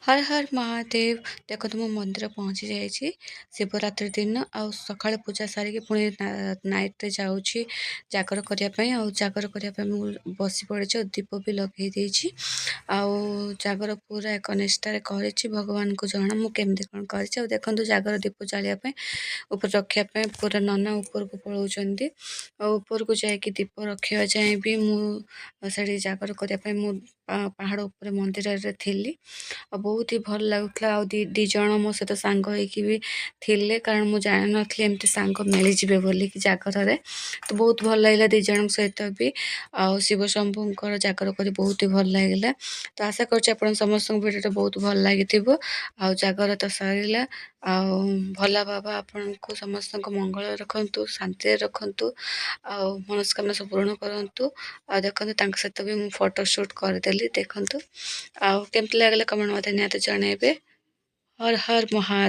हर हर महादेव। ଦେଖନ୍ତୁ ମୁଁ ମନ୍ଦିର ପହଞ୍ଚି ଯାଇଛି ଶିବରାତ୍ରି ଦିନ ଆଉ ସକାଳେ ପୂଜା ସାରିକି ପୁଣି ନାଇଟ୍ରେ ଯାଉଛି ଜାଗର କରିବା ପାଇଁ। ଆଉ ଜାଗର କରିବା ପାଇଁ ମୁଁ ବସି ପଡ଼ିଛି ଆଉ ଦୀପ ବି ଲଗେଇ ଦେଇଛି। ଆଉ ଜାଗର ପୁରା ଏକ ନିଷ୍ଠାରେ କରିଛି, ଭଗବାନଙ୍କୁ ଜଣା ମୁଁ କେମିତି କ'ଣ କରିଛି। ଆଉ ଦେଖନ୍ତୁ ଜାଗର ଦୀପ ଜାଳିବା ପାଇଁ ଉପରେ ରଖିବା ପାଇଁ ପୁରା ନନା ଉପରକୁ ପଳାଉଛନ୍ତି। ଆଉ ଉପରକୁ ଯାଇକି ଦୀପ ରଖିବା ଯାଏଁ ବି ମୁଁ ସେଠି ଜାଗର କରିବା ପାଇଁ ମୁଁ ପାହାଡ଼ ଉପରେ ମନ୍ଦିରରେ ଥିଲି। ଆଉ ବହୁତ ହି ଭଲ ଲାଗୁଥିଲା। ଆଉ ଦି ଜଣ ମୋ ସହିତ ସାଙ୍ଗ ହେଇକି ବି ଥିଲେ, କାରଣ ମୁଁ ଜାଣିନଥିଲି ଏମିତି ସାଙ୍ଗ ମିଳିଯିବେ ବୋଲିକି ଜାଗରରେ। ତ ବହୁତ ଭଲ ଲାଗିଲା ଦି ଜଣଙ୍କ ସହିତ ବି। ଆଉ ଶିବ ଶମ୍ଭୁଙ୍କର ଜାଗର କରି ବହୁତ ହି ଭଲ ଲାଗିଲା। ତ ଆଶା କରୁଛି ଆପଣ ସମସ୍ତଙ୍କୁ ଭିଡ଼ିଓଟା ବହୁତ ଭଲ ଲାଗିଥିବ। ଆଉ ଜାଗର ତ ସରିଲା, ଆଉ ଭଲ ବାବା ଆପଣଙ୍କୁ ସମସ୍ତଙ୍କ ମଙ୍ଗଳ ରଖନ୍ତୁ, ଶାନ୍ତିରେ ରଖନ୍ତୁ, ଆଉ ମନସ୍କାମନା ସବୁ ପୂରଣ କରନ୍ତୁ। ଆଉ ଦେଖନ୍ତୁ ତାଙ୍କ ସହିତ ବି ମୁଁ ଫଟୋ ସୁଟ୍ କରିଦେଲି ଦେଖନ୍ତୁ। ଆଉ କେମିତି ଲାଗିଲା କମେଣ୍ଟ ମୋତେ ନିହାତି ଜଣାଇବେ। ହର ହର ମହାଦେବ।